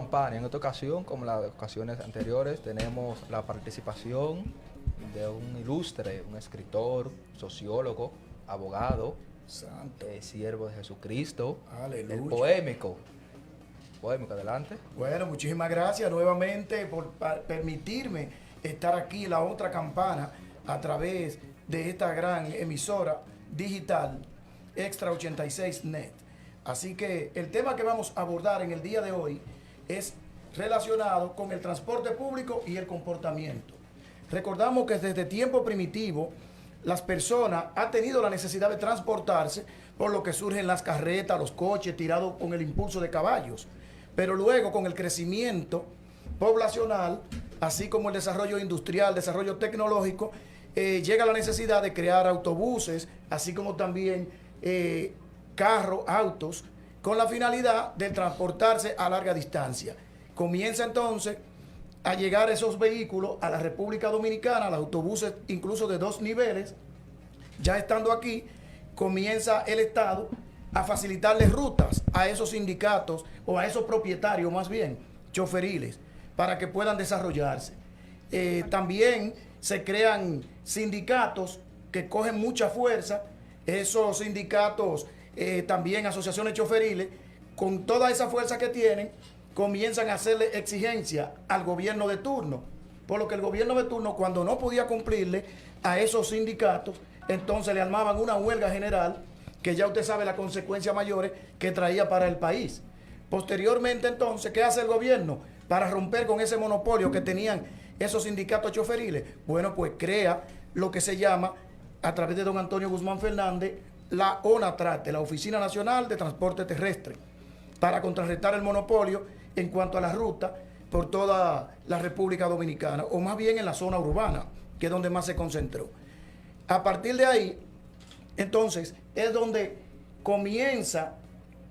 campana. En esta ocasión, como en las ocasiones anteriores, tenemos la participación de un ilustre, un escritor, sociólogo, abogado, Santo. siervo de Jesucristo, Aleluya. el poémico. Poémico, adelante. Bueno, muchísimas gracias nuevamente por permitirme estar aquí en la otra campana a través de esta gran emisora digital Extra 86 Net. Así que el tema que vamos a abordar en el día de hoy es relacionado con el transporte público y el comportamiento. Recordamos que desde tiempo primitivo las personas han tenido la necesidad de transportarse, por lo que surgen las carretas, los coches tirados con el impulso de caballos. Pero luego, con el crecimiento poblacional, así como el desarrollo industrial, desarrollo tecnológico, llega la necesidad de crear autobuses, así como también carros, autos, con la finalidad de transportarse a larga distancia. Comienza entonces a llegar esos vehículos a la República Dominicana, los autobuses incluso de 2 niveles. Ya estando aquí, comienza el Estado a facilitarles rutas a esos sindicatos o a esos propietarios, más bien, choferiles, para que puedan desarrollarse. También se crean sindicatos que cogen mucha fuerza. Esos sindicatos, también asociaciones choferiles, con toda esa fuerza que tienen, comienzan a hacerle exigencia al gobierno de turno. Por lo que el gobierno de turno, cuando no podía cumplirle a esos sindicatos, entonces le armaban una huelga general, que ya usted sabe las consecuencias mayores que traía para el país. Posteriormente, entonces, ¿qué hace el gobierno para romper con ese monopolio que tenían esos sindicatos choferiles? Bueno, pues crea lo que se llama, a través de don Antonio Guzmán Fernández, la ONATRATE, la Oficina Nacional de Transporte Terrestre, para contrarrestar el monopolio en cuanto a la ruta por toda la República Dominicana, o más bien en la zona urbana, que es donde más se concentró. A partir de ahí, entonces, es donde comienza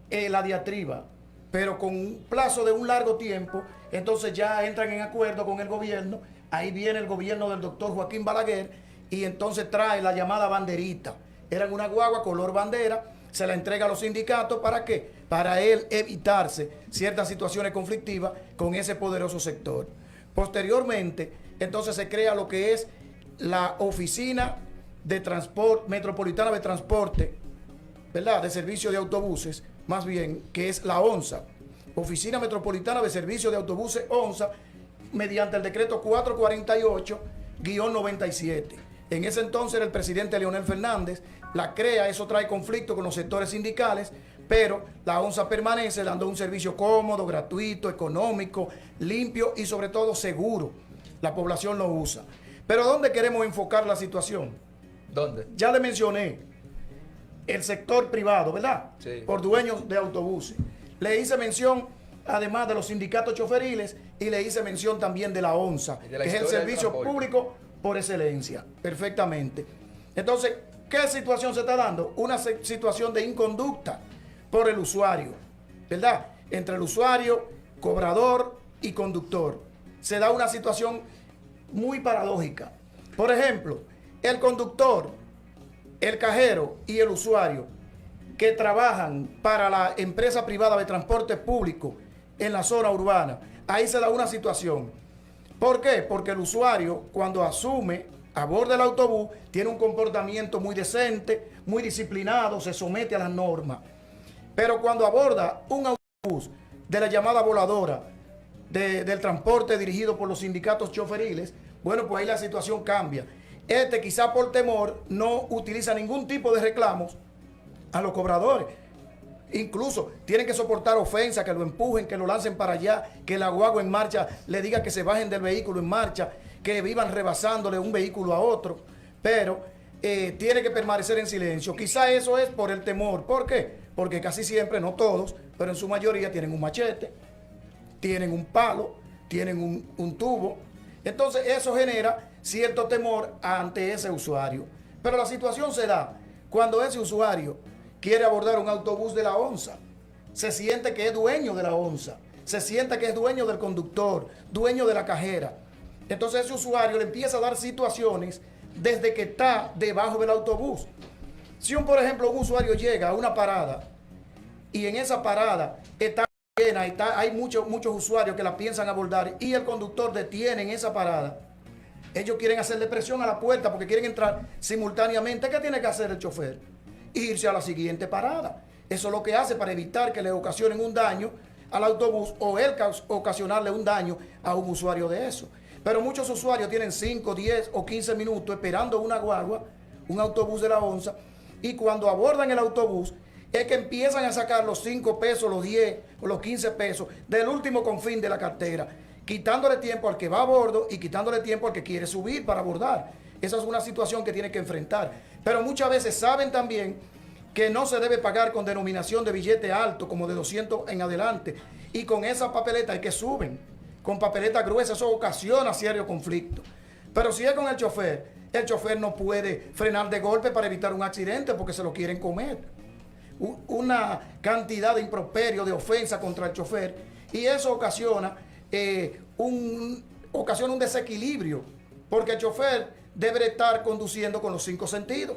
la diatriba, pero con un plazo de un largo tiempo. Entonces ya entran en acuerdo con el gobierno. Ahí viene el gobierno del doctor Joaquín Balaguer y entonces trae la llamada banderita. Eran una guagua color bandera, se la entrega a los sindicatos. ¿Para qué? Para él evitarse ciertas situaciones conflictivas con ese poderoso sector. Posteriormente, entonces se crea lo que es la Oficina de Transporte Metropolitana de Transporte, ¿verdad?, de Servicio de Autobuses, más bien, que es la ONSA, Oficina Metropolitana de Servicio de Autobuses, ONSA, mediante el decreto 448-97. En ese entonces era el presidente Leonel Fernández, la crea. Eso trae conflicto con los sectores sindicales, pero la ONSA permanece dando un servicio cómodo, gratuito, económico, limpio y sobre todo seguro. La población lo usa. Pero ¿dónde queremos enfocar la situación? ¿Dónde? Ya le mencioné el sector privado, ¿verdad? Sí. Por dueños de autobuses. Le hice mención, además de los sindicatos choferiles, y le hice mención también de la ONSA, que es el servicio público por excelencia. Perfectamente. Entonces, ¿qué situación se está dando? Una situación de inconducta por el usuario, ¿verdad? Entre el usuario, cobrador y conductor. Se da una situación muy paradójica. Por ejemplo, el conductor, el cajero y el usuario que trabajan para la empresa privada de transporte público en la zona urbana, ahí se da una situación. ¿Por qué? Porque el usuario, cuando asume a bordo del autobús, tiene un comportamiento muy decente, muy disciplinado, se somete a las normas. Pero cuando aborda un autobús de la llamada voladora del transporte dirigido por los sindicatos choferiles, bueno, pues ahí la situación cambia. Quizá por temor no utiliza ningún tipo de reclamos a los cobradores. Incluso tienen que soportar ofensas, que lo empujen, que lo lancen para allá, que la guagua en marcha le diga que se bajen del vehículo en marcha, que vivan rebasándole un vehículo a otro. Pero tiene que permanecer en silencio. Quizá eso es por el temor. ¿Por qué? Porque casi siempre, no todos, pero en su mayoría tienen un machete, tienen un palo, tienen un tubo. Entonces eso genera cierto temor ante ese usuario. Pero la situación se da cuando ese usuario quiere abordar un autobús de la ONSA, se siente que es dueño de la ONSA, se siente que es dueño del conductor, dueño de la cajera. Entonces ese usuario le empieza a dar situaciones desde que está debajo del autobús. Si por ejemplo, un usuario llega a una parada y en esa parada está llena, hay muchos usuarios que la piensan abordar y el conductor detiene en esa parada. Ellos quieren hacerle presión a la puerta porque quieren entrar simultáneamente. ¿Qué tiene que hacer el chofer? Irse a la siguiente parada. Eso es lo que hace para evitar que le ocasionen un daño al autobús o él ocasionarle un daño a un usuario de eso. Pero muchos usuarios tienen 5, 10 o 15 minutos esperando una guagua, un autobús de la ONSA, y cuando abordan el autobús es que empiezan a sacar los 5 pesos, los 10 o los 15 pesos del último confín de la cartera, quitándole tiempo al que va a bordo y quitándole tiempo al que quiere subir para abordar. Esa es una situación que tiene que enfrentar. Pero muchas veces saben también que no se debe pagar con denominación de billete alto, como de 200 en adelante. Y con esa papeleta hay que suben. Con papeleta gruesa, eso ocasiona serio conflicto. Pero si es con el chofer no puede frenar de golpe para evitar un accidente porque se lo quieren comer. Una cantidad de improperio, de ofensa contra el chofer, y eso ocasiona un desequilibrio, porque el chofer debe estar conduciendo con los 5 sentidos.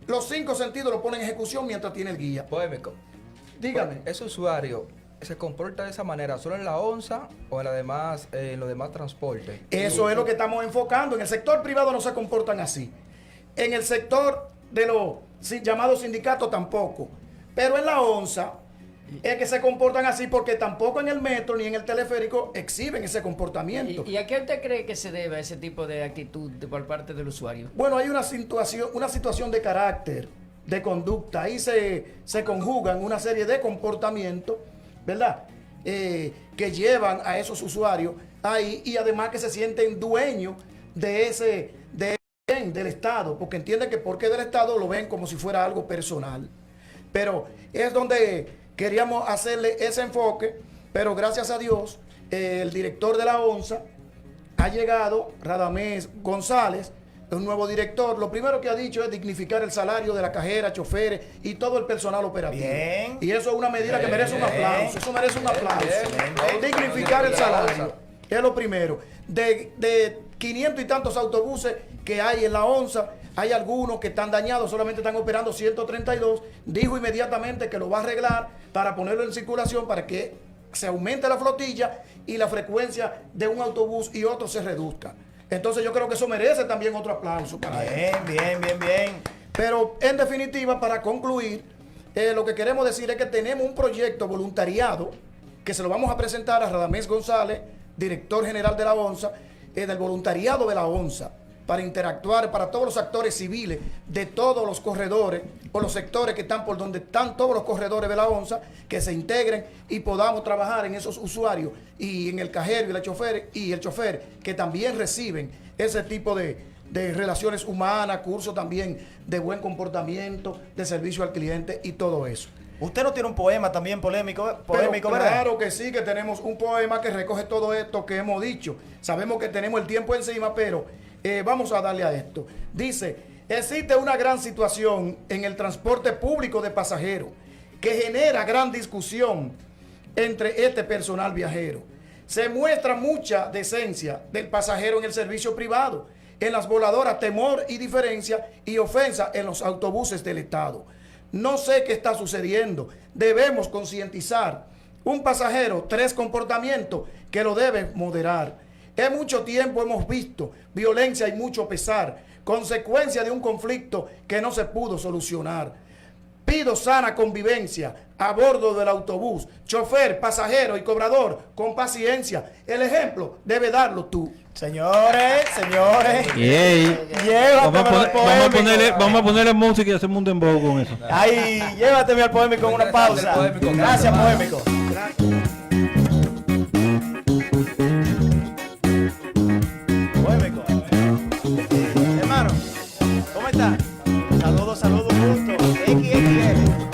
Los 5 sentidos lo pone en ejecución mientras tiene el guía. Polémico. Dígame. ¿Ese usuario se comporta de esa manera solo en la ONSA o en los demás transportes? Eso es lo que estamos enfocando. En el sector privado no se comportan así. En el sector de los llamados sindicatos tampoco. Pero en la ONSA es que se comportan así porque tampoco en el metro ni en el teleférico exhiben ese comportamiento. ¿Y a qué usted cree que se debe ese tipo de actitud por parte del usuario? Bueno, hay una situación de carácter, de conducta. Ahí se conjugan una serie de comportamientos, ¿verdad? Que llevan a esos usuarios ahí, y además que se sienten dueños del Estado, porque entienden que porque del Estado lo ven como si fuera algo personal. Pero es donde queríamos hacerle ese enfoque, pero gracias a Dios, el director de la ONSA ha llegado, Radamés González, un nuevo director. Lo primero que ha dicho es dignificar el salario de la cajera, choferes y todo el personal operativo. Bien. Y eso es una medida que merece un aplauso. Eso merece un aplauso. Dignificar el salario es lo primero. De 500 y tantos autobuses que hay en la ONSA, hay algunos que están dañados, solamente están operando 132. Dijo inmediatamente que lo va a arreglar para ponerlo en circulación para que se aumente la flotilla y la frecuencia de un autobús y otro se reduzca. Entonces yo creo que eso merece también otro aplauso para él. Bien. Pero en definitiva, para concluir, lo que queremos decir es que tenemos un proyecto voluntariado que se lo vamos a presentar a Radamés González, director general de la ONSA, del voluntariado de la ONSA, para interactuar para todos los actores civiles de todos los corredores o los sectores que están por donde están todos los corredores de la ONSA, que se integren y podamos trabajar en esos usuarios y en el cajero y el chofer que también reciben ese tipo de relaciones humanas, cursos también de buen comportamiento, de servicio al cliente y todo eso. Usted no tiene un poema también polémico, Pero ¿verdad? claro que sí, que tenemos un poema que recoge todo esto que hemos dicho. Sabemos que tenemos el tiempo encima, pero vamos a darle a esto. Dice: existe una gran situación en el transporte público de pasajeros que genera gran discusión entre este personal viajero. Se muestra mucha decencia del pasajero en el servicio privado, en las voladoras temor y diferencia y ofensa en los autobuses del Estado. No sé qué está sucediendo. Debemos concientizar. Un pasajero, 3 comportamientos que lo debe moderar. En mucho tiempo hemos visto violencia y mucho pesar, consecuencia de un conflicto que no se pudo solucionar. Pido sana convivencia a bordo del autobús, chofer, pasajero y cobrador, con paciencia. El ejemplo debe darlo tú. Señores. Yey. Vamos a ponerle música y hacemos un dembow con eso. Ay, llévateme al poémico en una pausa. Gracias, poémico. Poémico. Hermano, ¿cómo está? Saludos, gusto. XXL.